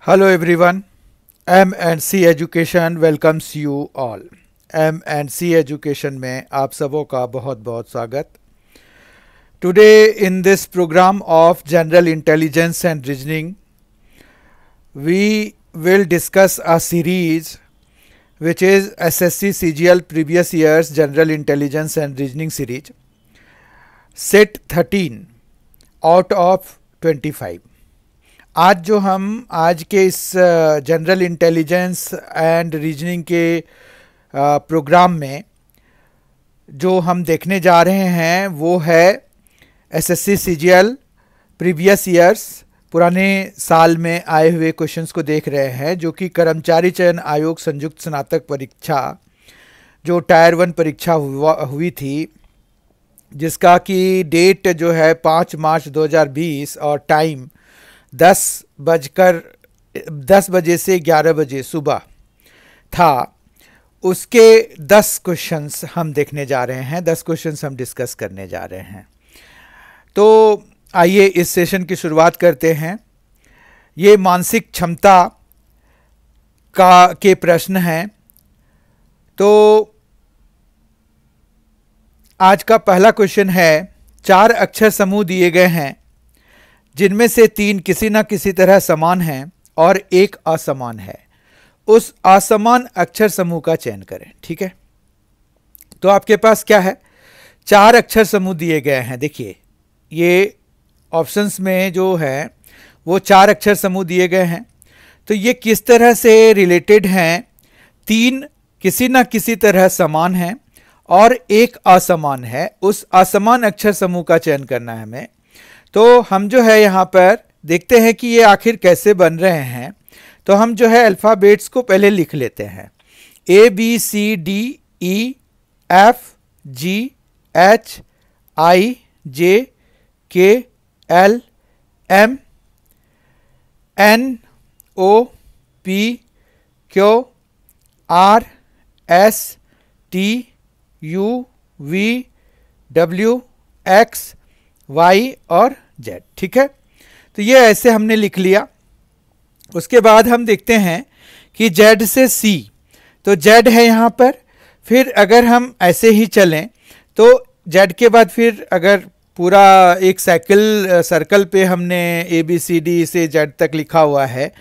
Hello everyone, M&C Education welcomes you all. M&C Education में आप सबों का बहुत बहुत स्वागत. Today in this program of General Intelligence and Reasoning, we will discuss a series which is SSC CGL Previous Years General Intelligence and Reasoning Series, Set 13 out of 25. आज जो हम आज के इस जनरल इंटेलिजेंस एंड रीजनिंग के programme में जो हम देखने जा रहे हैं वो है एसएससी सीजीएल प्रीवियस ईयर्स, पुराने साल में आए हुए क्वेश्चंस को देख रहे हैं, जो कि कर्मचारी चयन आयोग संयुक्त स्नातक परीक्षा जो टायर 1 परीक्षा हुई थी, जिसका कि डेट जो है 5 मार्च 2020 और टाइम 10 बजे से 11 बजे सुबह था. उसके 10 क्वेश्चंस हम देखने जा रहे हैं, 10 क्वेश्चंस हम डिस्कस करने जा रहे हैं. तो आइए इस सेशन की शुरुआत करते हैं. ये मानसिक क्षमता के प्रश्न हैं. तो आज का पहला क्वेश्चन है, 4 अक्षर समूह दिए गए हैं जिनमें से 3 किसी न किसी तरह समान हैं और 1 असमान है. उस असमान अक्षर समूह का चयन करें. ठीक है, तो आपके पास क्या है, 4 अक्षर समूह दिए गए हैं. देखिए ये ऑप्शंस में जो है वो 4 अक्षर समूह दिए गए हैं. तो ये किस तरह से रिलेटेड हैं? 3 किसी न किसी तरह समान हैं और 1 असमान है. उस असमान अक्षर समूह का चयन करना है हमें. तो हम जो है यहाँ पर देखते हैं कि ये आखिर कैसे बन रहे हैं. तो हम जो है अल्फ़ाबेट्स को पहले लिख लेते हैं. ABCDEFGHIJKLMNOPQRSTUVWX Y और Z. ठीक है, तो ये ऐसे हमने लिख लिया. उसके बाद हम देखते हैं कि Z से C, तो Z है यहाँ पर. फिर अगर हम ऐसे ही चलें तो Z के बाद फिर अगर पूरा एक सर्कल पे हमने ABCD से Z तक लिखा हुआ है,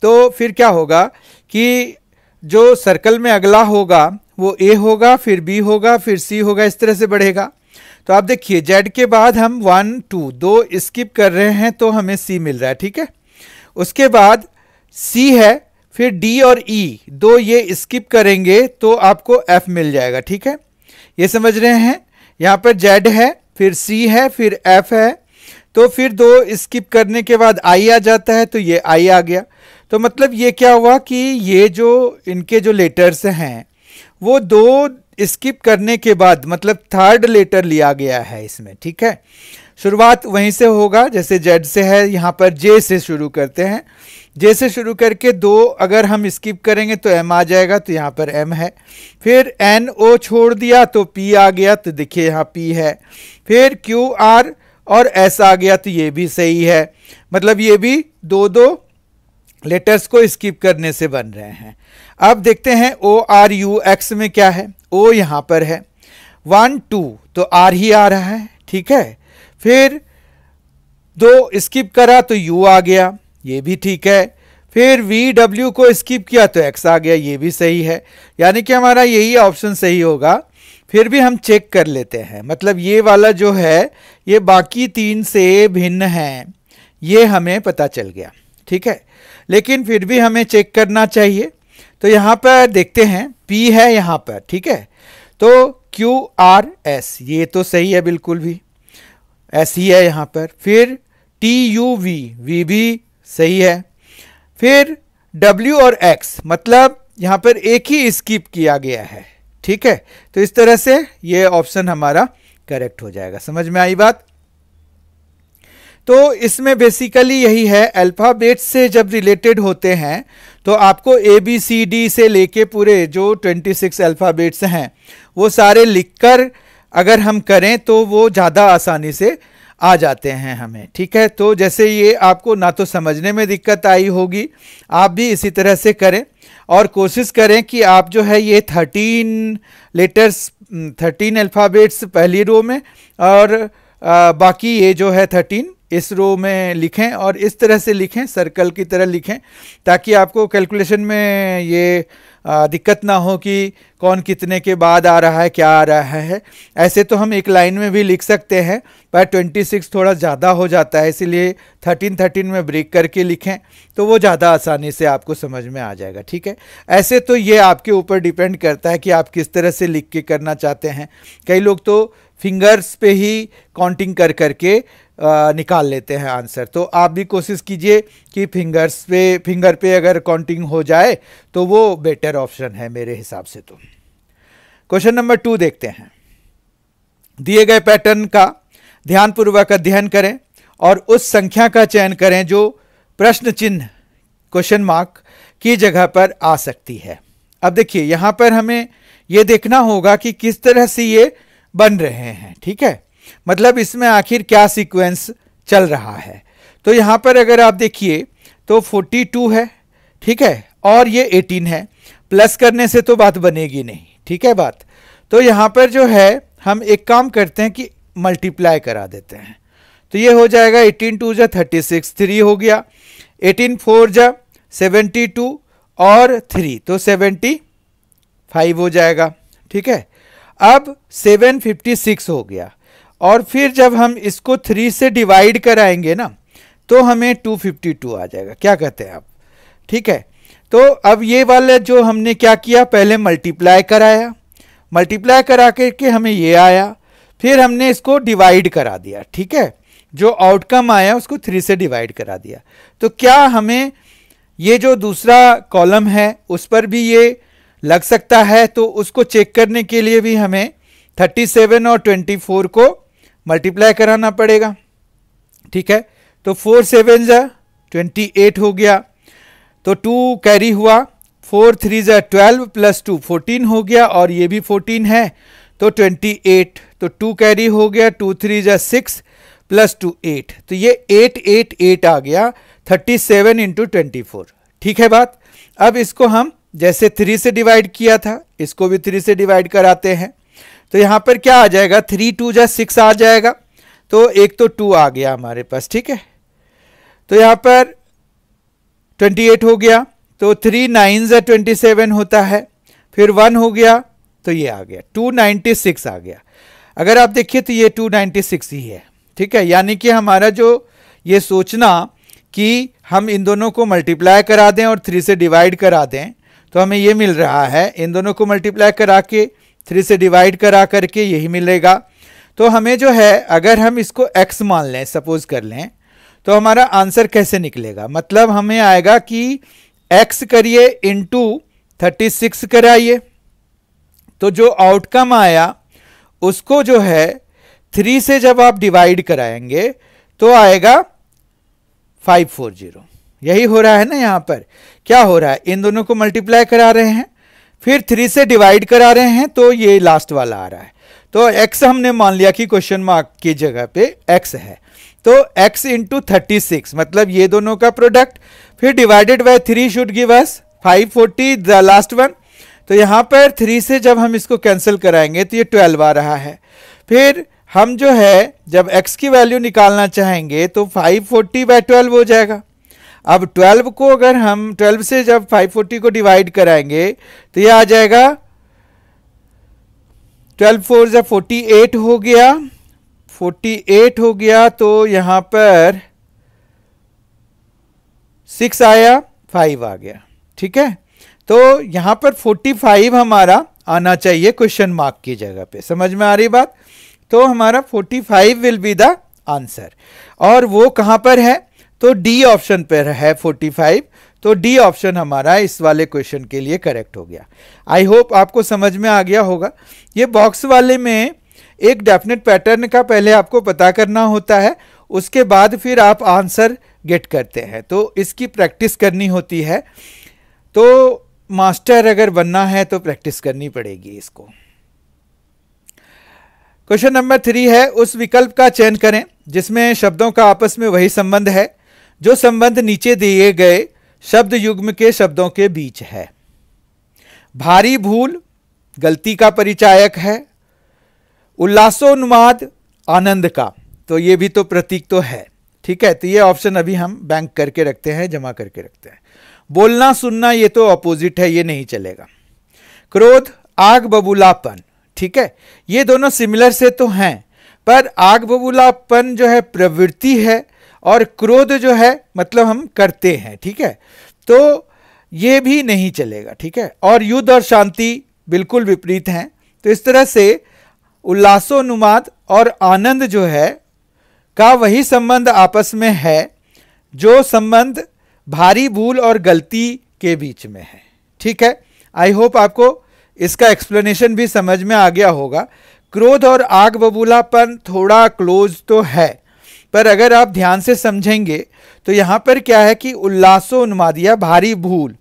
तो फिर क्या होगा कि जो सर्कल में अगला होगा वो A होगा, फिर B होगा, फिर C होगा, इस तरह से बढ़ेगा. तो आप देखिए Z के बाद हम 1 2 2 स्किप कर रहे हैं तो हमें C मिल रहा है. ठीक है, उसके बाद C है, फिर D और E 2 ये स्किप करेंगे तो आपको F मिल जाएगा. ठीक है, ये समझ रहे हैं. यहाँ पर Z है, फिर C है, फिर F है, तो फिर 2 स्किप करने के बाद I आ जाता है, तो ये I आ गया. तो मतलब ये क्या हुआ कि ये जो इनके जो लेटर्स हैं वो 2 स्किप करने के बाद मतलब 3rd लेटर लिया गया है इसमें. ठीक है, शुरुआत वहीं से होगा जैसे Z से है. यहाँ पर J से शुरू करते हैं. J से शुरू करके 2 अगर हम स्किप करेंगे तो M आ जाएगा, तो यहाँ पर M है. फिर N O छोड़ दिया तो P आ गया, तो देखिए यहाँ P है. फिर Q R और S आ गया, तो ये भी सही है. मतलब ये भी 2 लेटर्स को स्किप करने से बन रहे हैं. अब देखते हैं ORUX में क्या है. O यहाँ पर है, 1 2 तो R ही आ रहा है. ठीक है, फिर 2 स्किप करा तो U आ गया, ये भी ठीक है. फिर VW को स्किप किया तो X आ गया, ये भी सही है. यानी कि हमारा यही ऑप्शन सही होगा. फिर भी हम चेक कर लेते हैं, मतलब ये वाला जो है ये बाकी 3 से भिन्न है, ये हमें पता चल गया. ठीक है, लेकिन फिर भी हमें चेक करना चाहिए. तो यहाँ पर देखते हैं P है यहाँ पर. ठीक है, तो QRS ये तो सही है, बिल्कुल भी S ही है यहाँ पर. फिर TUV V भी सही है. फिर W और X मतलब यहाँ पर एक ही स्किप किया गया है. ठीक है, तो इस तरह से ये ऑप्शन हमारा करेक्ट हो जाएगा. समझ में आई बात? तो इसमें बेसिकली यही है, अल्फ़ाबेट से जब रिलेटेड होते हैं तो आपको ABCD से लेके पूरे जो 26 अल्फ़ाबेट्स हैं वो सारे लिखकर अगर हम करें तो वो ज़्यादा आसानी से आ जाते हैं हमें, ठीक है। तो जैसे ये आपको ना तो समझने में दिक्कत आई होगी, आप भी इसी तरह से करें और कोशिश करें कि आप जो है ये 13 लेटर्स 13 अल्फ़ाबेट्स पहली रो में और बाकी ये जो है 13 इस रो में लिखें और इस तरह से लिखें, सर्कल की तरह लिखें, ताकि आपको कैलकुलेशन में ये दिक्कत ना हो कि कौन कितने के बाद आ रहा है, क्या आ रहा है। ऐसे तो हम एक लाइन में भी लिख सकते हैं, पर 26 थोड़ा ज़्यादा हो जाता है, इसीलिए 13 में ब्रेक करके लिखें तो वो ज़्यादा आसानी से आपको समझ में आ जाएगा, ठीक है। ऐसे तो ये आपके ऊपर डिपेंड करता है कि आप किस तरह से लिख के करना चाहते हैं। कई लोग तो फिंगर्स पे ही काउंटिंग कर करके निकाल लेते हैं आंसर, तो आप भी कोशिश कीजिए कि फिंगर पे अगर काउंटिंग हो जाए तो वो बेटर ऑप्शन है मेरे हिसाब से। तो क्वेश्चन नंबर 2 देखते हैं। दिए गए पैटर्न का ध्यानपूर्वक अध्ययन करें और उस संख्या का चयन करें जो प्रश्न चिन्ह क्वेश्चन मार्क की जगह पर आ सकती है। अब देखिए यहां पर हमें यह देखना होगा कि किस तरह से ये बन रहे हैं, ठीक है, मतलब इसमें आखिर क्या सीक्वेंस चल रहा है। तो यहां पर अगर आप देखिए तो 42 है, ठीक है, और ये 18 है, प्लस करने से तो बात बनेगी नहीं, ठीक है बात। तो यहां पर जो है हम एक काम करते हैं कि मल्टीप्लाई करा देते हैं, तो ये हो जाएगा 18 2 जा 36, 3 हो गया, 18 4 जा 72 और 3 तो 75 हो जाएगा, ठीक है। अब 756 हो गया और फिर जब हम इसको 3 से डिवाइड कराएंगे ना तो हमें 252 आ जाएगा। क्या कहते हैं आप, ठीक है। तो अब ये वाला जो हमने क्या किया, पहले मल्टीप्लाई कराया, मल्टीप्लाई करा के हमें ये आया, फिर हमने इसको डिवाइड करा दिया, ठीक है, जो आउटकम आया उसको 3 से डिवाइड करा दिया। तो क्या हमें ये जो दूसरा कॉलम है उस पर भी ये लग सकता है, तो उसको चेक करने के लिए भी हमें 37 और 24 को मल्टीप्लाई कराना पड़ेगा, ठीक है। तो 4 7 जा 28 हो गया, तो 2 कैरी हुआ, 4 3 जा 12 प्लस 2 14 हो गया और ये भी 14 है तो 28, तो 2 कैरी हो गया, 2 3 जा 6 प्लस 2 8, तो ये 8 8 8 आ गया, 37 इंटू 24, ठीक है बात। अब इसको हम जैसे 3 से डिवाइड किया था इसको भी 3 से डिवाइड कराते हैं, तो यहां पर क्या आ जाएगा, 3 2 जा 6 आ जाएगा, तो एक तो 2 आ गया हमारे पास, ठीक है। तो यहां पर 28 हो गया, तो 3 9 जा 27 होता है, फिर 1 हो गया तो ये आ गया 296 आ गया। अगर आप देखिए तो ये 296 ही है, ठीक है। यानी कि हमारा जो ये सोचना कि हम इन दोनों को मल्टीप्लाई करा दें और 3 से डिवाइड करा दें, तो हमें ये मिल रहा है, इन दोनों को मल्टीप्लाई करा के 3 से डिवाइड करा करके यही मिलेगा। तो हमें जो है अगर हम इसको x मान लें, सपोज कर लें, तो हमारा आंसर कैसे निकलेगा, मतलब हमें आएगा कि x करिए इंटू 36 कराइए, तो जो आउटकम आया उसको जो है 3 से जब आप डिवाइड कराएंगे तो आएगा 540। यही हो रहा है ना, यहां पर क्या हो रहा है, इन दोनों को मल्टीप्लाई करा रहे हैं फिर 3 से डिवाइड करा रहे हैं, तो ये लास्ट वाला आ रहा है। तो x हमने मान लिया कि क्वेश्चन मार्क की जगह पे x है, तो x इंटू 36 मतलब ये दोनों का प्रोडक्ट, फिर divided by 3 should give us 540 the last one. तो यहां पर 3 से जब हम इसको कैंसिल कराएंगे तो ये 12 आ रहा है। फिर हम जो है जब x की वैल्यू निकालना चाहेंगे तो 540 बाय 12 हो जाएगा। अब 12 को अगर हम 12 से जब 540 को डिवाइड कराएंगे तो ये आ जाएगा 12 4 जा 48 हो गया, 48 हो गया, तो यहां पर 6 आया, 5 आ गया, ठीक है। तो यहां पर 45 हमारा आना चाहिए क्वेश्चन मार्क की जगह पे, समझ में आ रही बात। तो हमारा 45 विल बी द आंसर, और वो कहां पर है, तो डी ऑप्शन पर है 45, तो डी ऑप्शन हमारा इस वाले क्वेश्चन के लिए करेक्ट हो गया। आई होप आपको समझ में आ गया होगा। ये बॉक्स वाले में एक डेफिनेट पैटर्न का पहले आपको पता करना होता है, उसके बाद फिर आप आंसर गेट करते हैं, तो इसकी प्रैक्टिस करनी होती है। तो मास्टर अगर बनना है तो प्रैक्टिस करनी पड़ेगी इसको। क्वेश्चन नंबर 3 है, उस विकल्प का चयन करें जिसमें शब्दों का आपस में वही संबंध है जो संबंध नीचे दिए गए शब्द युग्म के शब्दों के बीच है। भारी भूल गलती का परिचायक है, उल्लासोन्माद आनंद का, तो ये भी तो प्रतीक तो है, ठीक है। तो ये ऑप्शन अभी हम बैंक करके रखते हैं, जमा करके रखते हैं। बोलना सुनना ये तो अपोजिट है, ये नहीं चलेगा। क्रोध आग बबूलापन, ठीक है, ये दोनों सिमिलर से तो हैं, पर आग बबूलापन जो है प्रवृत्ति है और क्रोध जो है मतलब हम करते हैं, ठीक है, तो ये भी नहीं चलेगा, ठीक है। और युद्ध और शांति बिल्कुल विपरीत हैं, तो इस तरह से उल्लासोन्माद और आनंद जो है का वही संबंध आपस में है जो संबंध भारी भूल और गलती के बीच में है, ठीक है। आई होप आपको इसका एक्सप्लेनेशन भी समझ में आ गया होगा। क्रोध और आग बबूलापन थोड़ा क्लोज तो है, पर अगर आप ध्यान से समझेंगे तो यहां पर क्या है कि उल्लासोन्माद या भारी भूल,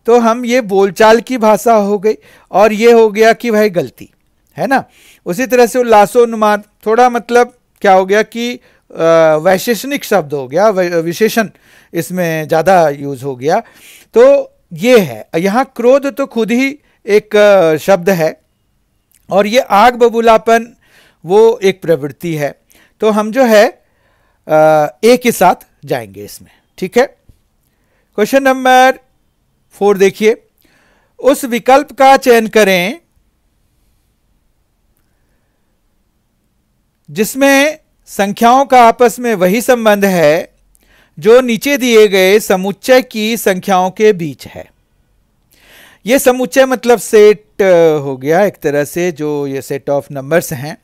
तो हम ये बोलचाल की भाषा हो गई और ये हो गया कि भाई गलती है ना। उसी तरह से उल्लासोन्माद थोड़ा मतलब क्या हो गया कि वैशेषणिक शब्द हो गया, विशेषण इसमें ज़्यादा यूज हो गया, तो ये है। यहाँ क्रोध तो खुद ही एक शब्द है और ये आग बबूलापन वो एक प्रवृत्ति है, तो हम जो है ए के साथ जाएंगे इसमें, ठीक है। क्वेश्चन नंबर 4 देखिए, उस विकल्प का चयन करें जिसमें संख्याओं का आपस में वही संबंध है जो नीचे दिए गए समुच्चय की संख्याओं के बीच है। ये समुच्चय मतलब सेट हो गया एक तरह से, जो ये सेट ऑफ नंबर्स हैं,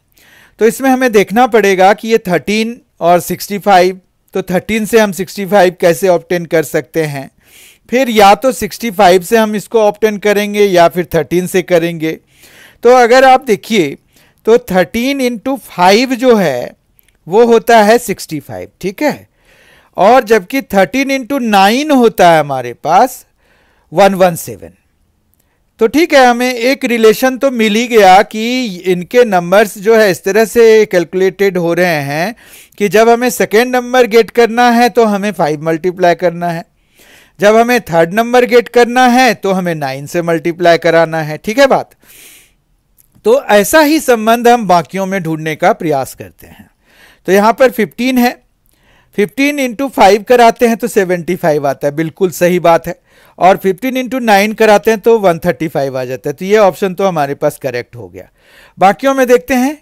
तो इसमें हमें देखना पड़ेगा कि ये 13 और 65, तो 13 से हम 65 कैसे ऑब्टेन कर सकते हैं, फिर या तो 65 से हम इसको ऑब्टेन करेंगे या फिर 13 से करेंगे। तो अगर आप देखिए तो 13 इंटू 5 जो है वो होता है 65, ठीक है, और जबकि 13 इंटू 9 होता है हमारे पास 117। तो ठीक है, हमें एक रिलेशन तो मिल ही गया कि इनके नंबर्स जो है इस तरह से कैलकुलेटेड हो रहे हैं कि जब हमें सेकेंड नंबर गेट करना है तो हमें 5 मल्टीप्लाई करना है, जब हमें थर्ड नंबर गेट करना है तो हमें 9 से मल्टीप्लाई कराना है, ठीक है बात। तो ऐसा ही संबंध हम बाकियों में ढूंढने का प्रयास करते हैं। तो यहां पर 15 है, 15 इंटू 5 कराते हैं तो 75 आता है, बिल्कुल सही बात है, और 15 इंटू 9 कराते हैं तो 135 आ जाता है, तो ये ऑप्शन तो हमारे पास करेक्ट हो गया। बाकियों में देखते हैं,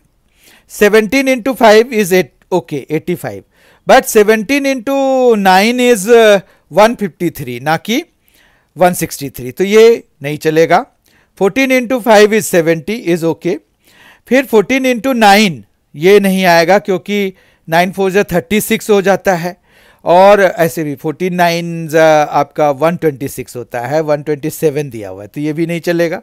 17 into 5 is 85, but 17 into 9 is 153 ना कि 163, तो ये नहीं चलेगा। 14 इंटू 5 इज 70 इज ओके। फिर 14 इंटू 9 ये नहीं आएगा क्योंकि 9 4 36 हो जाता है, और ऐसे भी 49 आपका 126 होता है, 127 दिया हुआ है, तो ये भी नहीं चलेगा।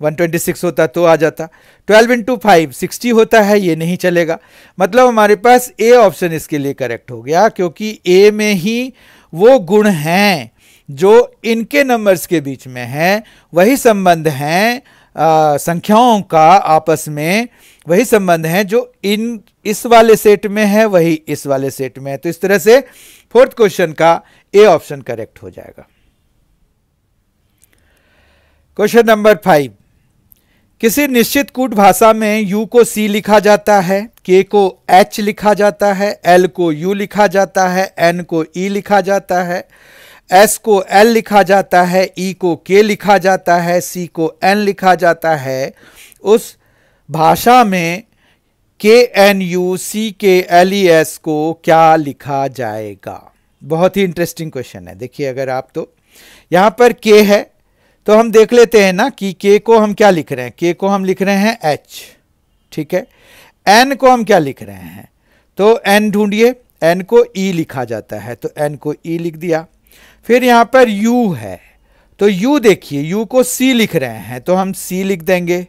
126 होता तो आ जाता। 12 इंटू 5 60 होता है, ये नहीं चलेगा। मतलब हमारे पास ए ऑप्शन इसके लिए करेक्ट हो गया, क्योंकि ए में ही वो गुण हैं जो इनके नंबर्स के बीच में हैं, वही संबंध हैं संख्याओं का आपस में, वही संबंध हैं जो इस वाले सेट में है वही इस वाले सेट में है। तो इस तरह से फोर्थ क्वेश्चन का ए ऑप्शन करेक्ट हो जाएगा। क्वेश्चन नंबर 5, किसी निश्चित कूट भाषा में यू को सी लिखा जाता है, के को एच लिखा जाता है, एल को यू लिखा जाता है, एन को ई लिखा जाता है, एस को एल लिखा जाता है, ई को के लिखा जाता है, सी को एन लिखा जाता है। उस भाषा में के एन यू सी के एल ई एस को क्या लिखा जाएगा? बहुत ही इंटरेस्टिंग क्वेश्चन है। देखिए, अगर आप तो यहां पर के है तो हम देख लेते हैं ना कि के को हम क्या लिख रहे हैं। के को हम लिख रहे हैं एच, ठीक है। एन को हम क्या लिख रहे हैं, तो एन ढूंढिए। एन को ई लिखा जाता है तो एन को ई लिख दिया। फिर यहां पर यू है तो यू देखिए, यू को सी लिख रहे हैं तो हम सी लिख देंगे।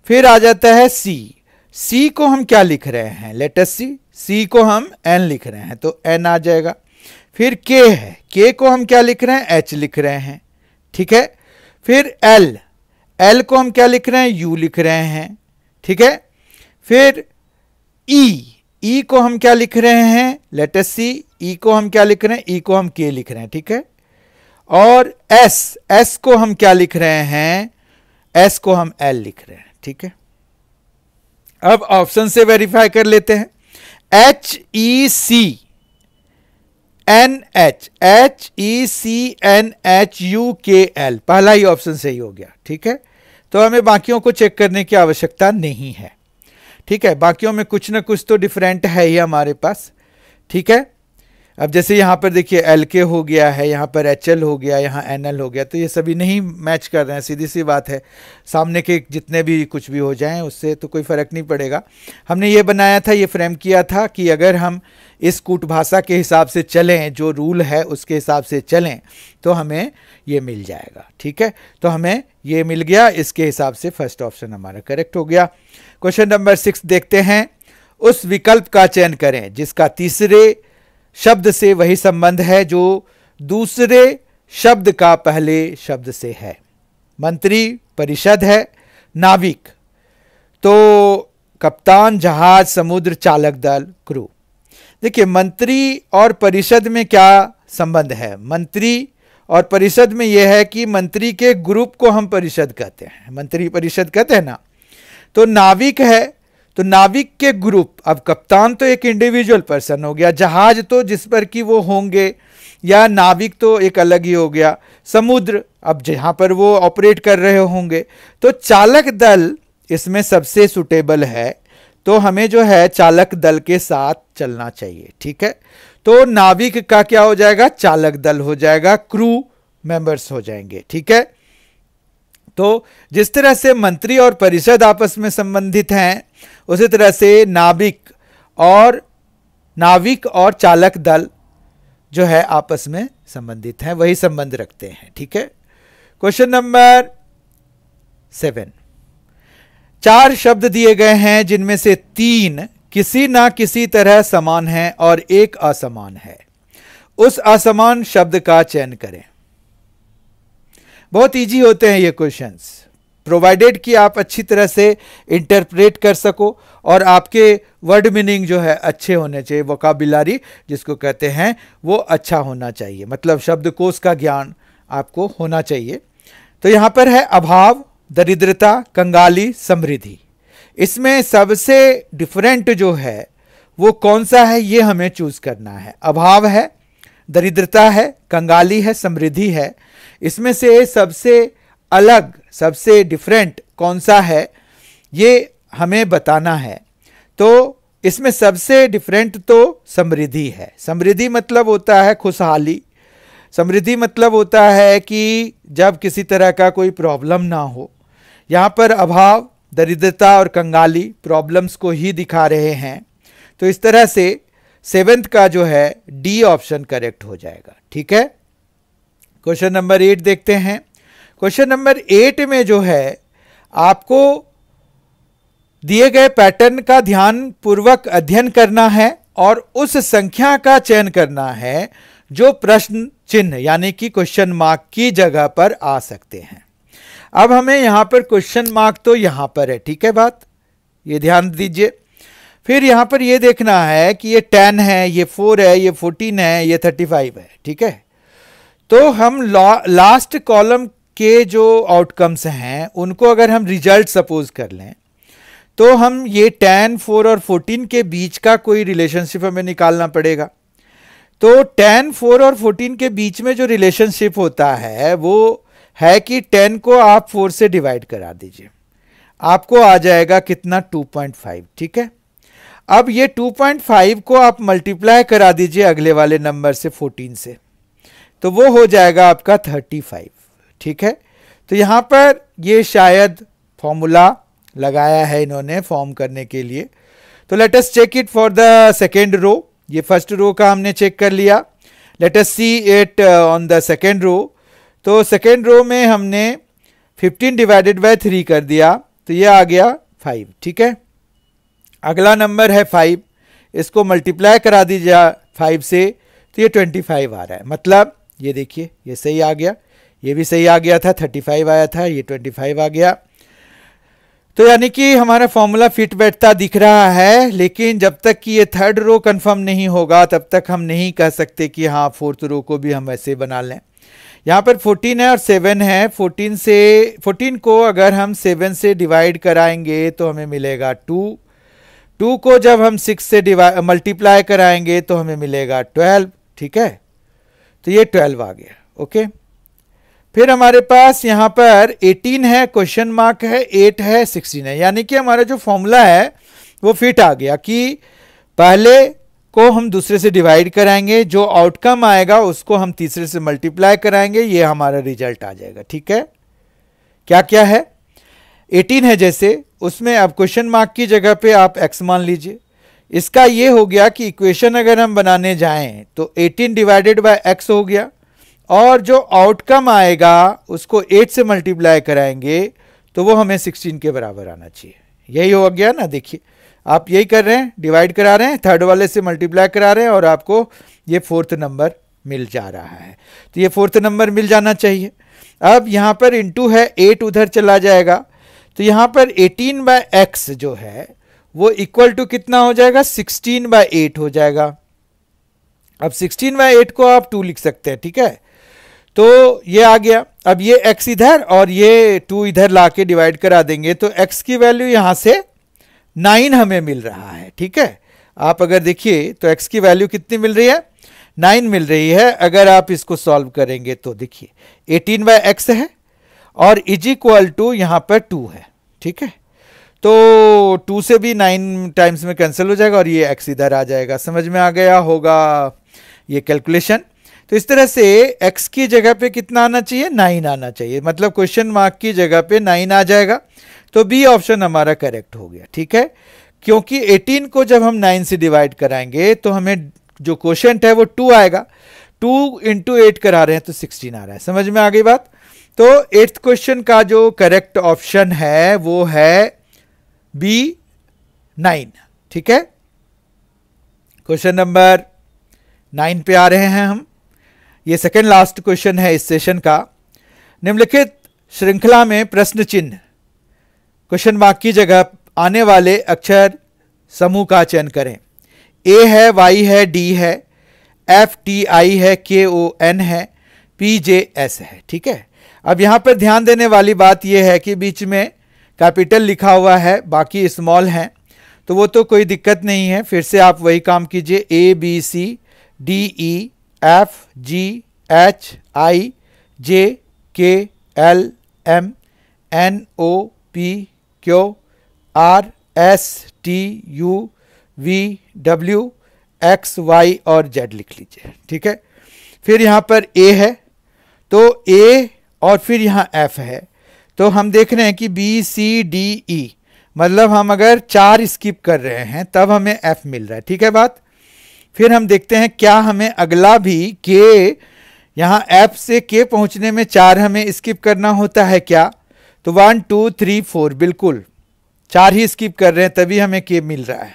फिर आ जाता है सी, सी को हम क्या लिख रहे हैं, लेट अस सी, सी को हम एन लिख रहे हैं तो एन आ जाएगा। फिर के है, के को हम क्या लिख रहे हैं, एच लिख रहे हैं, ठीक है। फिर एल, एल को हम क्या लिख रहे हैं, यू लिख रहे हैं, ठीक है। फिर ई को हम क्या लिख रहे हैं, लेट अस सी, ई को हम क्या लिख रहे हैं, ई को हम के लिख रहे हैं, ठीक है। और एस को हम क्या लिख रहे हैं, एस को हम एल लिख रहे हैं, ठीक है। अब ऑप्शन से वेरीफाई कर लेते हैं। H E C N H, H E C N H U K L, पहला ही ऑप्शन सही हो गया, ठीक है। तो हमें बाकियों को चेक करने की आवश्यकता नहीं है, ठीक है। बाकियों में कुछ ना कुछ तो डिफरेंट है ही हमारे पास, ठीक है। अब जैसे यहाँ पर देखिए एल के हो गया है, यहाँ पर एच एल हो गया, यहाँ एन एल हो गया, तो ये सभी नहीं मैच कर रहे हैं, सीधी सी बात है। सामने के जितने भी कुछ भी हो जाएं उससे तो कोई फ़र्क नहीं पड़ेगा। हमने ये बनाया था, ये फ्रेम किया था कि अगर हम इस कूट भाषा के हिसाब से चलें, जो रूल है उसके हिसाब से चलें, तो हमें ये मिल जाएगा, ठीक है। तो हमें ये मिल गया, इसके हिसाब से फर्स्ट ऑप्शन हमारा करेक्ट हो गया। क्वेश्चन नंबर 6 देखते हैं। उस विकल्प का चयन करें जिसका तीसरे शब्द से वही संबंध है जो दूसरे शब्द का पहले शब्द से है। मंत्री, परिषद है, नाविक, तो कप्तान, जहाज, समुद्र, चालक दल, क्रू। देखिए मंत्री और परिषद में क्या संबंध है। मंत्री और परिषद में यह है कि मंत्री के ग्रुप को हम परिषद कहते हैं, मंत्री परिषद कहते हैं ना। तो नाविक है तो नाविक के ग्रुप, अब कप्तान तो एक इंडिविजुअल पर्सन हो गया, जहाज तो जिस पर कि वो होंगे, या नाविक तो एक अलग ही हो गया, समुद्र अब जहां पर वो ऑपरेट कर रहे होंगे। तो चालक दल इसमें सबसे सुटेबल है, तो हमें जो है चालक दल के साथ चलना चाहिए, ठीक है। तो नाविक का क्या हो जाएगा, चालक दल हो जाएगा, क्रू मेंबर्स हो जाएंगे, ठीक है। तो जिस तरह से मंत्री और परिषद आपस में संबंधित हैं, उसी तरह से नाविक और चालक दल जो है आपस में संबंधित हैं, वही संबंध रखते हैं, ठीक है। Question number 7। 4 शब्द दिए गए हैं जिनमें से 3 किसी ना किसी तरह समान हैं और एक असमान है। उस असमान शब्द का चयन करें। बहुत इजी होते हैं ये क्वेश्चंस, प्रोवाइडेड कि आप अच्छी तरह से इंटरप्रेट कर सको और आपके वर्ड मीनिंग जो है अच्छे होने चाहिए, वोकाबुलरी जिसको कहते हैं वो अच्छा होना चाहिए, मतलब शब्दकोश का ज्ञान आपको होना चाहिए। तो यहाँ पर है अभाव, दरिद्रता, कंगाली, समृद्धि। इसमें सबसे डिफरेंट जो है वो कौन सा है, ये हमें चूज करना है। अभाव है, दरिद्रता है, कंगाली है, समृद्धि है। इसमें से सबसे अलग, सबसे डिफरेंट कौन सा है, ये हमें बताना है। तो इसमें सबसे डिफरेंट तो समृद्धि है। समृद्धि मतलब होता है खुशहाली, समृद्धि मतलब होता है कि जब किसी तरह का कोई प्रॉब्लम ना हो। यहाँ पर अभाव, दरिद्रता और कंगाली प्रॉब्लम्स को ही दिखा रहे हैं, तो इस तरह से 7th का जो है डी ऑप्शन करेक्ट हो जाएगा, ठीक है। क्वेश्चन नंबर 8 देखते हैं। क्वेश्चन नंबर 8 में जो है आपको दिए गए पैटर्न का ध्यान पूर्वक अध्ययन करना है और उस संख्या का चयन करना है जो प्रश्न चिन्ह यानी कि क्वेश्चन मार्क की जगह पर आ सकते हैं। अब हमें यहां पर क्वेश्चन मार्क तो यहां पर है, ठीक है बात, ये ध्यान दीजिए। फिर यहां पर ये देखना है कि ये 10 है, ये 4 है, ये 14 है, ये 35 है, ठीक है। तो हम लास्ट कॉलम के जो आउटकम्स हैं उनको अगर हम रिजल्ट सपोज कर लें, तो हम ये 10, 4 और 14 के बीच का कोई रिलेशनशिप हमें निकालना पड़ेगा। तो 10, 4 और 14 के बीच में जो रिलेशनशिप होता है वो है कि 10 को आप 4 से डिवाइड करा दीजिए, आपको आ जाएगा कितना, 2.5, ठीक है। अब ये 2.5 को आप मल्टीप्लाई करा दीजिए अगले वाले नंबर से 14 से, तो वो हो जाएगा आपका 35, ठीक है। तो यहां पर ये शायद फॉर्मूला लगाया है इन्होंने फॉर्म करने के लिए। तो let us check it for the second row. ये फर्स्ट रो का हमने चेक कर लिया, let us see it on the second row. तो सेकेंड रो में हमने 15 डिवाइडेड बाय 3 कर दिया, तो ये आ गया 5, ठीक है। अगला नंबर है 5, इसको मल्टीप्लाई करा दीजिए 5 से, तो ये 25 आ रहा है। मतलब ये देखिए ये सही आ गया, ये भी सही आ गया था, 35 आया था, ये 25 आ गया। तो यानी कि हमारा फॉर्मूला फिट बैठता दिख रहा है, लेकिन जब तक कि ये थर्ड रो कंफर्म नहीं होगा तब तक हम नहीं कह सकते कि हाँ फोर्थ रो को भी हम ऐसे बना लें। यहाँ पर 14 है और 7 है। 14 को अगर हम 7 से डिवाइड कराएंगे तो हमें मिलेगा 2। 2 को जब हम 6 से मल्टीप्लाई कराएंगे तो हमें मिलेगा 12। ठीक है, तो ये 12 आ गया। ओके, फिर हमारे पास यहाँ पर 18 है, क्वेश्चन मार्क है, 8 है, 16 है। यानी कि हमारा जो फॉर्मूला है वो फिट आ गया कि पहले को हम दूसरे से डिवाइड कराएंगे, जो आउटकम आएगा उसको हम तीसरे से मल्टीप्लाई कराएंगे, ये हमारा रिजल्ट आ जाएगा। ठीक है, क्या क्या है? 18 है जैसे, उसमें अब क्वेश्चन मार्क की जगह पे आप x मान लीजिए। इसका ये हो गया कि इक्वेशन अगर हम बनाने जाएं तो 18 डिवाइडेड बाय x हो गया, और जो आउटकम आएगा उसको 8 से मल्टीप्लाई कराएंगे तो वो हमें 16 के बराबर आना चाहिए। यही हो गया ना, देखिए आप यही कर रहे हैं, डिवाइड करा रहे हैं, थर्ड वाले से मल्टीप्लाई करा रहे हैं और आपको ये फोर्थ नंबर मिल जा रहा है। तो ये फोर्थ नंबर मिल जाना चाहिए। अब यहाँ पर इंटू है, 8 उधर चला जाएगा, तो यहाँ पर 18/x जो है वो इक्वल टू कितना हो जाएगा? 16/8 हो जाएगा। अब 16/8 को आप 2 लिख सकते हैं। ठीक है, तो ये आ गया। अब ये x इधर और ये 2 इधर लाके डिवाइड करा देंगे तो x की वैल्यू यहां से 9 हमें मिल रहा है। ठीक है, आप अगर देखिए तो x की वैल्यू कितनी मिल रही है? 9 मिल रही है। अगर आप इसको सॉल्व करेंगे तो देखिए 18/x है और इज इक्वल टू यहां पर 2 है। ठीक है, तो 2 से भी 9 टाइम्स में कैंसिल हो जाएगा और ये x इधर आ जाएगा। समझ में आ गया होगा ये कैलकुलेशन। तो इस तरह से x की जगह पे कितना आना चाहिए? 9 आना चाहिए, मतलब क्वेश्चन मार्क की जगह पे 9 आ जाएगा। तो बी ऑप्शन हमारा करेक्ट हो गया। ठीक है, क्योंकि 18 को जब हम 9 से डिवाइड कराएंगे तो हमें जो क्वोशिएंट है वो 2 आएगा। 2 इंटू 8 करा रहे हैं तो 16 आ रहा है। समझ में आ गई बात? तो 8th क्वेश्चन का जो करेक्ट ऑप्शन है वो है बी 9। ठीक है, क्वेश्चन नंबर 9 पे आ रहे हैं हम। ये सेकेंड लास्ट क्वेश्चन है इस सेशन का। निम्नलिखित श्रृंखला में प्रश्न चिन्ह क्वेश्चन मार्क की जगह आने वाले अक्षर समूह का चयन करें। ए है, वाई है, डी है, एफ टी आई है, के ओ एन है, पी जे एस है। ठीक है, अब यहां पर ध्यान देने वाली बात यह है कि बीच में कैपिटल लिखा हुआ है, बाकी स्मॉल हैं, तो वो तो कोई दिक्कत नहीं है। फिर से आप वही काम कीजिए, A B C D E F G H I J K L M N O P Q R S T U V W X Y और जेड लिख लीजिए। ठीक है, फिर यहाँ पर ए है तो ए और फिर यहाँ एफ है, तो हम देख रहे हैं कि बी सी डी ई, मतलब हम अगर 4 स्किप कर रहे हैं तब हमें एफ मिल रहा है। ठीक है बात। फिर हम देखते हैं क्या हमें अगला भी के, यहाँ एफ से के पहुंचने में 4 हमें स्किप करना होता है क्या? तो 1 2 3 4 बिल्कुल 4 ही स्किप कर रहे हैं तभी हमें के मिल रहा है।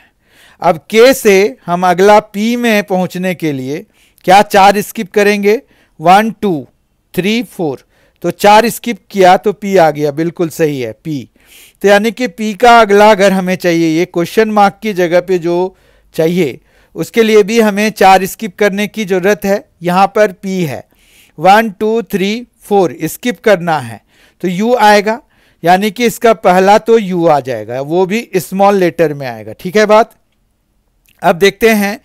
अब के से हम अगला पी में पहुंचने के लिए क्या 4 स्किप करेंगे? 1 2 3 4, तो 4 स्किप किया तो पी आ गया। बिल्कुल सही है, पी। तो यानी कि पी का अगला अगर हमें चाहिए, ये क्वेश्चन मार्क की जगह पे जो चाहिए उसके लिए भी हमें 4 स्किप करने की जरूरत है। यहाँ पर पी है, 1 2 3 4 स्किप करना है तो यू आएगा, यानी कि इसका पहला तो यू आ जाएगा, वो भी स्मॉल लेटर में आएगा। ठीक है बात। अब देखते हैं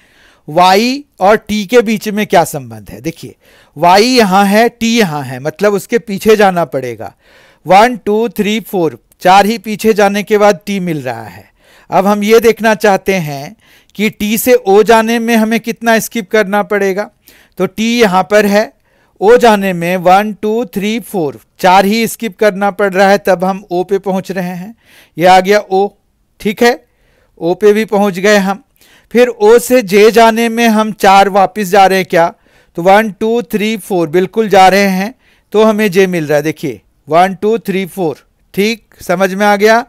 y और t के बीच में क्या संबंध है। देखिए y यहाँ है, t यहाँ है, मतलब उसके पीछे जाना पड़ेगा। 1 2 3 4 4 ही पीछे जाने के बाद t मिल रहा है। अब हम ये देखना चाहते हैं कि t से o जाने में हमें कितना स्किप करना पड़ेगा। तो t यहाँ पर है, o जाने में 1 2 3 4 4 ही स्किप करना पड़ रहा है, तब हम o पे पहुंच रहे हैं। ये आ गया o। ठीक है, o पे भी पहुंच गए हम। फिर o से j जाने में हम 4 वापस जा रहे हैं क्या? तो 1 2 3 4 बिल्कुल जा रहे हैं, तो हमें j मिल रहा है। देखिए 1 2 3 4, ठीक समझ में आ गया।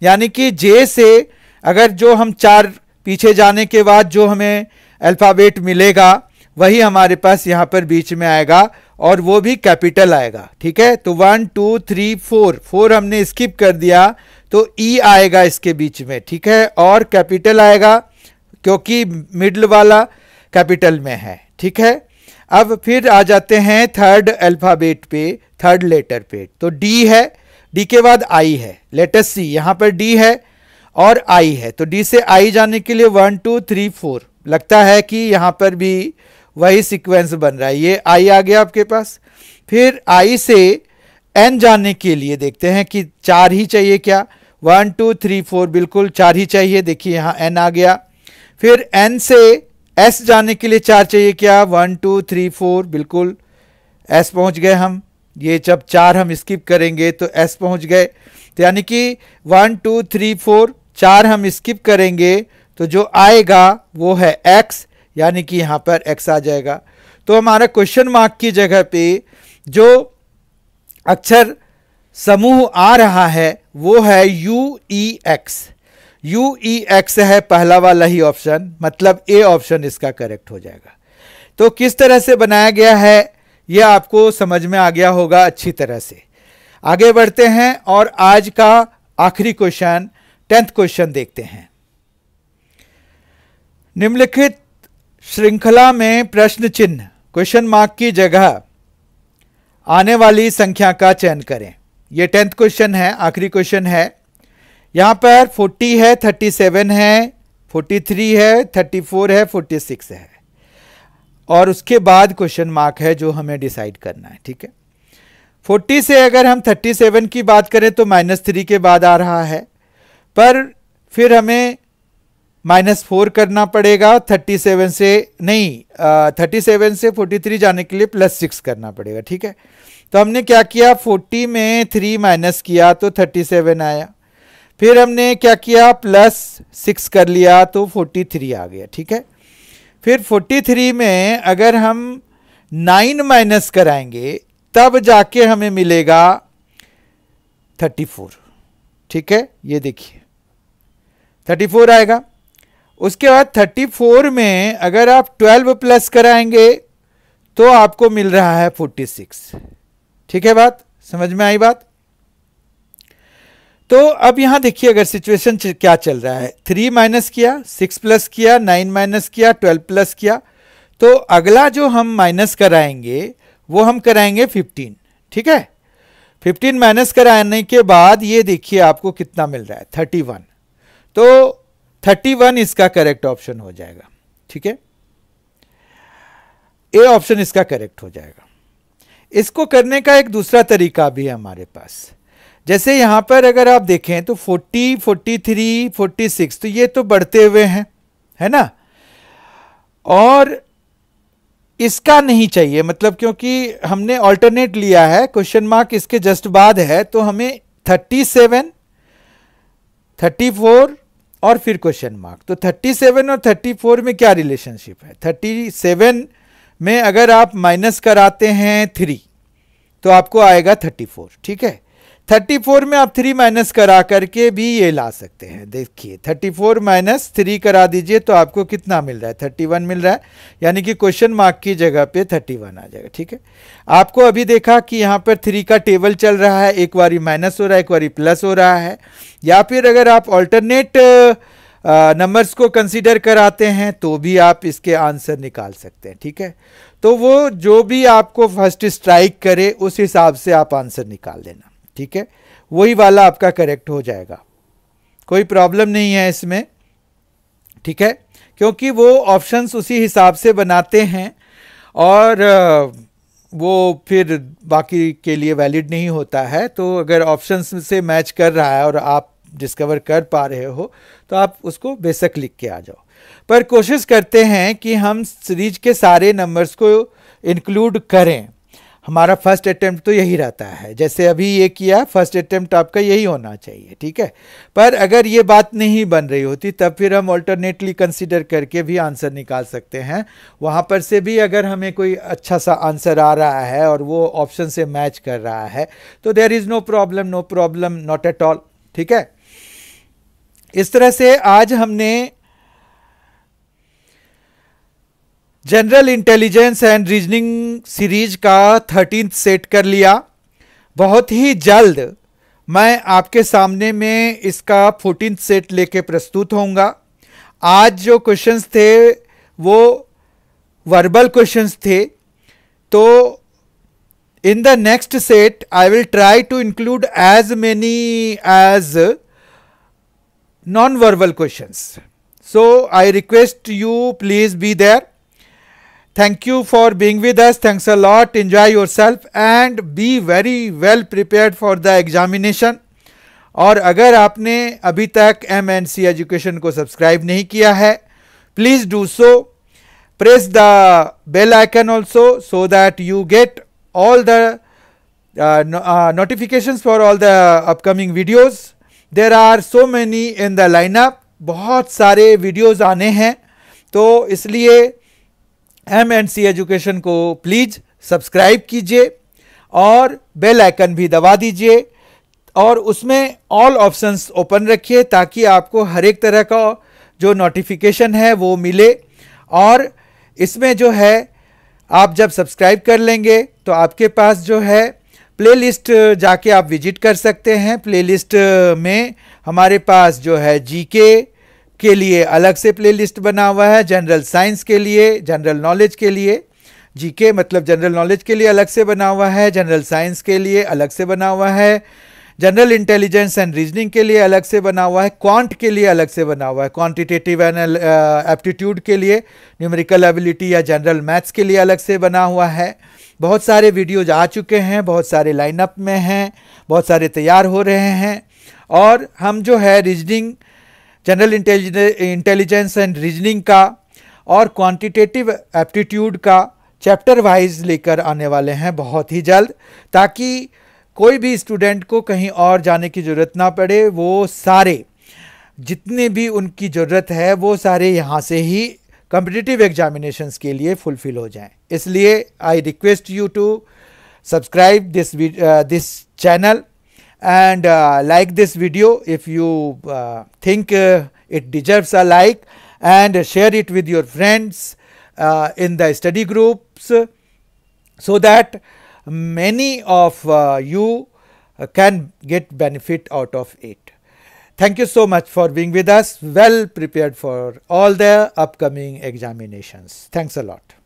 यानी कि j से अगर जो हम 4 पीछे जाने के बाद जो हमें अल्फ़ाबेट मिलेगा वही हमारे पास यहाँ पर बीच में आएगा और वो भी कैपिटल आएगा, ठीक है। तो 1 2 3 4, 4 हमने स्किप कर दिया तो ई आएगा इसके बीच में, ठीक है, और कैपिटल आएगा क्योंकि मिडल वाला कैपिटल में है, ठीक है। अब फिर आ जाते हैं थर्ड अल्फाबेट पे, थर्ड लेटर पे। तो डी है, डी के बाद आई है, लेटर सी, यहां पर डी है और आई है। तो डी से आई जाने के लिए 1 2 3 4, लगता है कि यहां पर भी वही सीक्वेंस बन रहा है। ये आई आ गया आपके पास। फिर आई से एन जाने के लिए देखते हैं कि 4 ही चाहिए क्या। 1 2 3 4, बिल्कुल 4 ही चाहिए, देखिए यहां एन आ गया। फिर एन से एस जाने के लिए 4 चाहिए क्या। 1 2 3 4, बिल्कुल एस पहुंच गए हम। ये जब 4 हम स्किप करेंगे तो एस पहुंच गए। तो यानी कि 1 2 3 4, 4 हम स्किप करेंगे तो जो आएगा वो है एक्स, यानी कि यहां पर एक्स आ जाएगा। तो हमारा क्वेश्चन मार्क की जगह पे जो अक्षर समूह आ रहा है वो है you E x. You E x है पहला वाला ही ऑप्शन, मतलब ए ऑप्शन इसका करेक्ट हो जाएगा। तो किस तरह से बनाया गया है यह आपको समझ में आ गया होगा अच्छी तरह से। आगे बढ़ते हैं और आज का आखिरी क्वेश्चन, 10th क्वेश्चन देखते हैं। निम्नलिखित श्रृंखला में प्रश्न चिन्ह क्वेश्चन मार्क की जगह आने वाली संख्या का चयन करें। यह 10th क्वेश्चन है, आखिरी क्वेश्चन है। यहां पर 40 है, 37 है, 43 है, 34 है, 46 है और उसके बाद क्वेश्चन मार्क है जो हमें डिसाइड करना है, ठीक है। 40 से अगर हम 37 की बात करें तो -3 के बाद आ रहा है, पर फिर हमें -4 करना पड़ेगा। 37 से नहीं, 37 से 43 जाने के लिए +6 करना पड़ेगा, ठीक है। तो हमने क्या किया, 40 में 3 माइनस किया तो 37 आया। फिर हमने क्या किया, +6 कर लिया तो 43 आ गया, ठीक है। फिर 43 में अगर हम 9 माइनस कराएंगे तब जाके हमें मिलेगा 34, ठीक है। ये देखिए 34 आएगा। उसके बाद 34 में अगर आप 12 प्लस कराएंगे तो आपको मिल रहा है 46, ठीक है। बात समझ में आई बात। तो अब यहां देखिए अगर सिचुएशन क्या चल रहा है, 3 माइनस किया, 6 प्लस किया, 9 माइनस किया, 12 प्लस किया, तो अगला जो हम माइनस कराएंगे वो हम कराएंगे 15, ठीक है। 15 माइनस कराने के बाद ये देखिए आपको कितना मिल रहा है, 31। तो 31 इसका करेक्ट ऑप्शन हो जाएगा, ठीक है। ए ऑप्शन इसका करेक्ट हो जाएगा। इसको करने का एक दूसरा तरीका भी है हमारे पास। जैसे यहां पर अगर आप देखें तो 40, 43, 46, तो ये तो बढ़ते हुए हैं, है ना। और इसका नहीं चाहिए, मतलब क्योंकि हमने ऑल्टरनेट लिया है, क्वेश्चन मार्क इसके जस्ट बाद है, तो हमें 37, 34 और फिर क्वेश्चन मार्क। तो 37 और 34 में क्या रिलेशनशिप है। 37 में अगर आप माइनस कराते हैं 3 तो आपको आएगा 34, ठीक है। 34 में आप 3 माइनस करा करके भी ये ला सकते हैं। देखिए 34 माइनस 3 करा दीजिए तो आपको कितना मिल रहा है, 31 मिल रहा है, यानी कि क्वेश्चन मार्क की जगह पे 31 आ जाएगा, ठीक है। आपको अभी देखा कि यहाँ पर 3 का टेबल चल रहा है, एक बारी माइनस हो रहा है, एक बारी प्लस हो रहा है। या फिर अगर आप ऑल्टरनेट नंबर्स को कंसीडर कराते हैं तो भी आप इसके आंसर निकाल सकते हैं, ठीक है। तो वो जो भी आपको फर्स्ट स्ट्राइक करे उस हिसाब से आप आंसर निकाल देना, ठीक है। वही वाला आपका करेक्ट हो जाएगा, कोई प्रॉब्लम नहीं है इसमें, ठीक है, क्योंकि वो ऑप्शंस उसी हिसाब से बनाते हैं और वो फिर बाकी के लिए वैलिड नहीं होता है। तो अगर ऑप्शंस से मैच कर रहा है और आप डिस्कवर कर पा रहे हो तो आप उसको बेशक लिख के आ जाओ। पर कोशिश करते हैं कि हम सीरीज के सारे नंबर्स को इंक्लूड करें। हमारा फर्स्ट अटेम्प्ट तो यही रहता है, जैसे अभी ये किया, फर्स्ट अटेम्प्ट आपका यही होना चाहिए, ठीक है। पर अगर ये बात नहीं बन रही होती तब फिर हम ऑल्टरनेटली कंसीडर करके भी आंसर निकाल सकते हैं। वहाँ पर से भी अगर हमें कोई अच्छा सा आंसर आ रहा है और वो ऑप्शन से मैच कर रहा है तो there is no problem, no problem, not at all, ठीक है। इस तरह से आज हमने general intelligence and reasoning series का 13th सेट कर लिया। बहुत ही जल्द मैं आपके सामने में इसका 14th सेट लेके प्रस्तुत होऊंगा। आज जो क्वेश्चंस थे वो वर्बल क्वेश्चंस थे, तो in the next set I will try to include as many as non-verbal questions. So I request you please be there. Thank you for being with us. Thanks a lot. Enjoy yourself and be very well prepared for the examination. और अगर आपने अभी तक MNC education को subscribe नहीं किया है, please do so. Press the bell icon also so that you get all the notifications for all the upcoming videos. There are so many in the lineup. बहुत सारे videos आने हैं, तो इसलिए MNC एजुकेशन को प्लीज सब्सक्राइब कीजिए और bell icon भी दबा दीजिए और उसमें ऑल ऑप्शंस ओपन रखिए ताकि आपको हर एक तरह का जो नोटिफिकेशन है वो मिले। और इसमें जो है आप जब सब्सक्राइब कर लेंगे तो आपके पास जो है प्लेलिस्ट जाके आप विजिट कर सकते हैं। प्लेलिस्ट में हमारे पास जो है जीके के लिए अलग से प्लेलिस्ट बना हुआ है, जनरल साइंस के लिए, जनरल नॉलेज के लिए, जीके मतलब जनरल नॉलेज के लिए अलग से बना हुआ है, जनरल साइंस के लिए अलग से बना हुआ है, जनरल इंटेलिजेंस एंड रीजनिंग के लिए अलग से बना हुआ है, क्वांट के लिए अलग से बना हुआ है, क्वांटिटेटिव एंड एप्टीट्यूड के लिए, न्यूमेरिकल एबिलिटी या जनरल मैथ्स के लिए अलग से बना हुआ है। बहुत सारे वीडियोज आ चुके हैं, बहुत सारे लाइनअप में हैं, बहुत सारे तैयार हो रहे हैं। और हम जो है reasoning, general intelligence and reasoning का और क्वांटिटेटिव एप्टीट्यूड का चैप्टर वाइज लेकर आने वाले हैं बहुत ही जल्द, ताकि कोई भी स्टूडेंट को कहीं और जाने की ज़रूरत ना पड़े। वो सारे जितने भी उनकी ज़रूरत है वो सारे यहाँ से ही कॉम्पिटिटिव एग्जामिनेशंस के लिए फुलफिल हो जाएं। इसलिए I request you to subscribe this channel and like this video if you think it deserves a like, and share it with your friends in the study groups so that many of you can get benefit out of it. Thank you so much for being with us, well prepared for all the upcoming examinations. Thanks a lot.